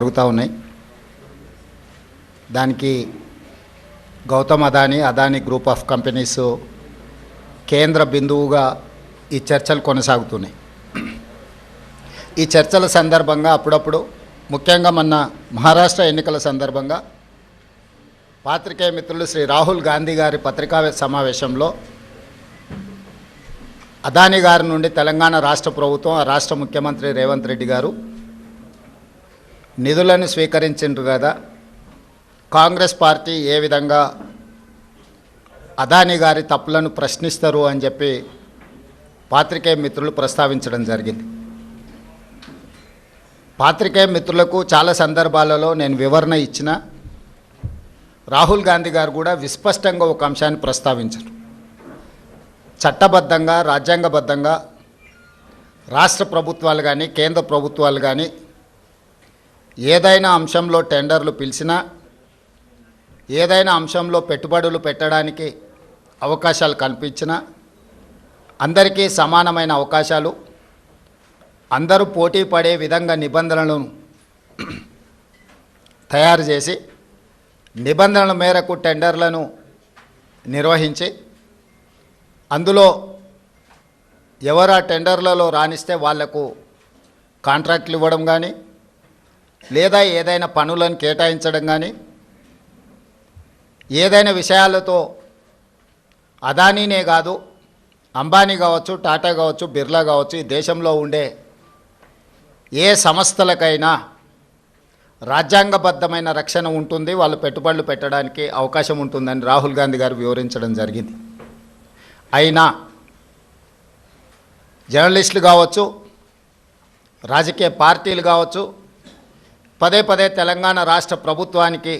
జరుగుతూ ఉన్నాయి. దానికి Gautam Adani group of companies కేంద్ర బిందువుగా ఈ చర్చలు కొనసాగుతున్నాయి. ఈ చర్చల సందర్భంగా అప్పుడప్పుడు ముఖ్యంగా మొన్న మహారాష్ట్ర ఎన్నికల సందర్భంగా పాత్రికేయ మిత్రులు శ్రీ రాహుల్ గాంధీ గారి పత్రికా సమావేశంలో అదానీ గారి నుండి తెలంగాణ రాష్ట్ర ప్రభుత్వం రాష్ట్ర ముఖ్యమంత్రి రేవంత్ రెడ్డి గారు నిధులను స్వీకరించారు కదా, కాంగ్రెస్ పార్టీ ఏ విధంగా అదానీ గారి తప్పులను ప్రశ్నిస్తారు అని చెప్పి పాత్రికేయ మిత్రులు ప్రస్తావించడం జరిగింది. పాత్రికేయ మిత్రులకు చాలా సందర్భాలలో నేను వివరణ ఇచ్చిన, రాహుల్ గాంధీ గారు కూడా విస్పష్టంగా ఒక అంశాన్ని ప్రస్తావించారు. చట్టబద్ధంగా రాజ్యాంగబద్ధంగా రాష్ట్ర ప్రభుత్వాలు కానీ కేంద్ర ప్రభుత్వాలు కానీ ఏదైనా అంశంలో టెండర్లు పిలిచినా, ఏదైనా అంశంలో పెట్టుబడులు పెట్టడానికి అవకాశాలు కల్పించినా అందరికీ సమానమైన అవకాశాలు, అందరూ పోటీ పడే విధంగా నిబంధనలను తయారు చేసి నిబంధనల మేరకు టెండర్లను నిర్వహించి అందులో ఎవరు ఆ టెండర్లలో రాణిస్తే వాళ్లకు కాంట్రాక్ట్లు ఇవ్వడం కానీ, లేదా ఏదైనా పనులను కేటాయించడం కానీ, ఏదైనా విషయాలతో అదానీనే కాదు అంబానీ కావచ్చు, టాటా కావచ్చు, బిర్లా కావచ్చు, ఈ దేశంలో ఉండే ఏ సంస్థలకైనా రాజ్యాంగబద్ధమైన రక్షణ ఉంటుంది, వాళ్ళు పెట్టుబడులు పెట్టడానికి అవకాశం ఉంటుందని రాహుల్ గాంధీ గారు వివరించడం జరిగింది. అయినా జర్నలిస్టులు కావచ్చు, రాజకీయ పార్టీలు కావచ్చు, పదే పదే తెలంగాణ రాష్ట్ర ప్రభుత్వానికి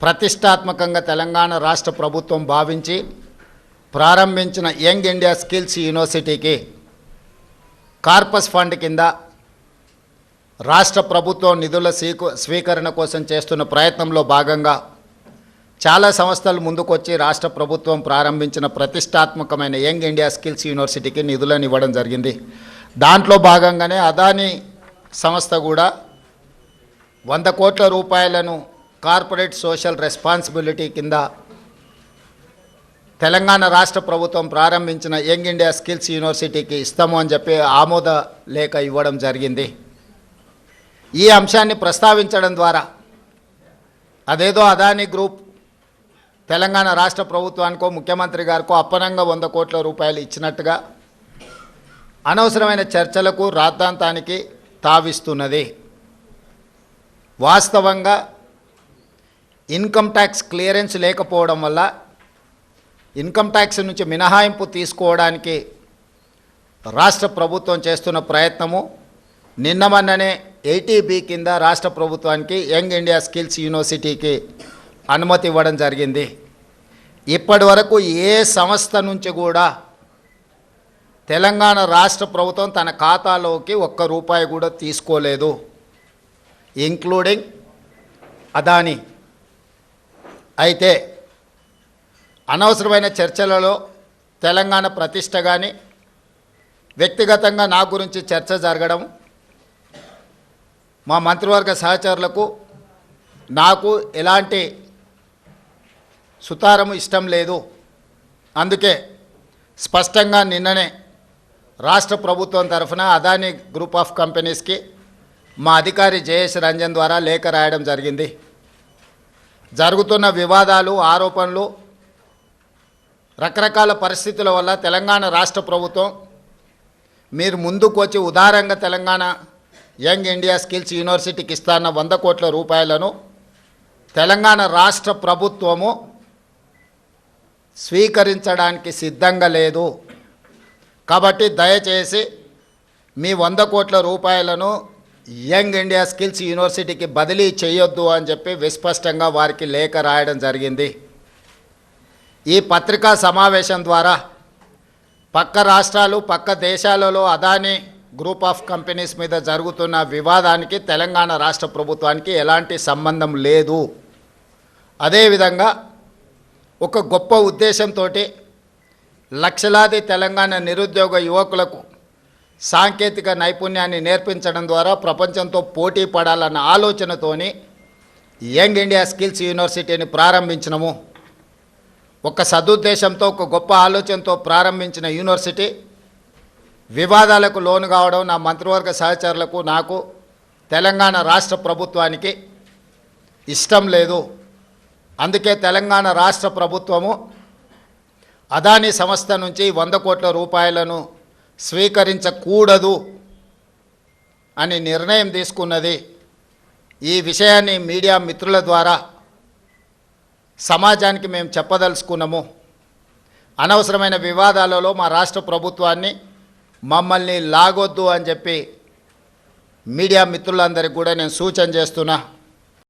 ప్రతిష్టాత్మకంగా తెలంగాణ రాష్ట్ర ప్రభుత్వం భావించి ప్రారంభించిన యంగ్ ఇండియా స్కిల్స్ యూనివర్సిటీకి కార్పస్ ఫండ్ కింద రాష్ట్ర ప్రభుత్వం నిధుల స్వీకరణ కోసం చేస్తున్న ప్రయత్నంలో భాగంగా చాలా సంస్థలు ముందుకొచ్చి రాష్ట్ర ప్రభుత్వం ప్రారంభించిన ప్రతిష్టాత్మకమైన యంగ్ ఇండియా స్కిల్స్ యూనివర్సిటీకి నిధులను ఇవ్వడం జరిగింది. దాంట్లో భాగంగానే అదానీ సంస్థ కూడా 100 కోట్ల రూపాయలను కార్పొరేట్ సోషల్ రెస్పాన్సిబిలిటీ కింద తెలంగాణ రాష్ట్ర ప్రభుత్వం ప్రారంభించిన యంగ్ ఇండియా స్కిల్స్ యూనివర్సిటీకి ఇస్తాము అని చెప్పి ఆమోద లేఖ ఇవ్వడం జరిగింది. ఈ అంశాన్ని ప్రస్తావించడం ద్వారా అదేదో అదానీ గ్రూప్ తెలంగాణ రాష్ట్ర ప్రభుత్వానికో ముఖ్యమంత్రి గారికో అప్పనంగా 100 కోట్ల రూపాయలు ఇచ్చినట్టుగా అనవసరమైన చర్చలకు రాద్ధాంతానికి తావిస్తున్నది. వాస్తవంగా ఇన్కమ్ ట్యాక్స్ క్లియరెన్స్ లేకపోవడం వల్ల ఇన్కమ్ ట్యాక్స్ నుంచి మినహాయింపు తీసుకోవడానికి రాష్ట్ర ప్రభుత్వం చేస్తున్న ప్రయత్నము నిన్న మొన్ననే 80B కింద రాష్ట్ర ప్రభుత్వానికి యంగ్ ఇండియా స్కిల్స్ యూనివర్సిటీకి అనుమతి ఇవ్వడం జరిగింది. ఇప్పటి వరకు ఏ సంస్థ నుంచి కూడా తెలంగాణ రాష్ట్ర ప్రభుత్వం తన ఖాతాలోకి ₹1 కూడా తీసుకోలేదు, ఇంక్లూడింగ్ అదానీ. అయితే అనవసరమైన చర్చలలో తెలంగాణ ప్రతిష్ట కానీ వ్యక్తిగతంగా నా గురించి చర్చ జరగడం, మా మంత్రివర్గ సహచరులకు నాకు ఎలాంటి సుతారము ఇష్టం లేదు. అందుకే స్పష్టంగా నిన్ననే రాష్ట్ర ప్రభుత్వం తరఫున అదానీ గ్రూప్ ఆఫ్ కంపెనీస్కి మా అధికారి జయేష్ రంజన్ ద్వారా లేఖ రాయడం జరిగింది. జరుగుతున్న వివాదాలు, ఆరోపణలు, రకరకాల పరిస్థితుల వల్ల తెలంగాణ రాష్ట్ర ప్రభుత్వం మీరు ముందుకు వచ్చి ఉదారంగా తెలంగాణ యంగ్ ఇండియా స్కిల్స్ యూనివర్సిటీకి ఇస్తాన్న 100 కోట్ల రూపాయలను తెలంగాణ రాష్ట్ర ప్రభుత్వము స్వీకరించడానికి సిద్ధంగా లేదు. కాబట్టి దయచేసి మీ 100 కోట్ల రూపాయలను యంగ్ ఇండియా స్కిల్స్ యూనివర్సిటీకి బదిలీ చేయొద్దు అని చెప్పి విస్పష్టంగా వారికి లేఖ రాయడం జరిగింది. ఈ పత్రికా సమావేశం ద్వారా పక్క రాష్ట్రాలు, పక్క దేశాలలో అదానీ గ్రూప్ ఆఫ్ కంపెనీస్ మీద జరుగుతున్న వివాదానికి తెలంగాణ రాష్ట్ర ప్రభుత్వానికి ఎలాంటి సంబంధం లేదు. అదేవిధంగా ఒక గొప్ప ఉద్దేశంతో లక్షలాది తెలంగాణ నిరుద్యోగ యువకులకు సాంకేతిక నైపుణ్యాన్ని నేర్పించడం ద్వారా ప్రపంచంతో పోటీ పడాలన్న ఆలోచనతోని యంగ్ ఇండియా స్కిల్స్ యూనివర్సిటీని ప్రారంభించినము. ఒక సదుద్దేశంతో, ఒక గొప్ప ఆలోచనతో ప్రారంభించిన యూనివర్సిటీ వివాదాలకు లోను కావడం నా మంత్రివర్గ సహచరులకు, నాకు, తెలంగాణ రాష్ట్ర ప్రభుత్వానికి ఇష్టం లేదు. అందుకే తెలంగాణ రాష్ట్ర ప్రభుత్వము అదానీ సంస్థ నుంచి 100 కోట్ల రూపాయలను స్వీకరించకూడదు అని నిర్ణయం తీసుకున్నది. ఈ విషయాన్ని మీడియా మిత్రుల ద్వారా సమాజానికి మేము చెప్పదలుచుకున్నాము. అనవసరమైన వివాదాలలో మా రాష్ట్ర ప్రభుత్వాన్ని, మమ్మల్ని లాగొద్దు అని చెప్పి మీడియా మిత్రులందరికీ కూడా నేను సూచన చేస్తున్నా.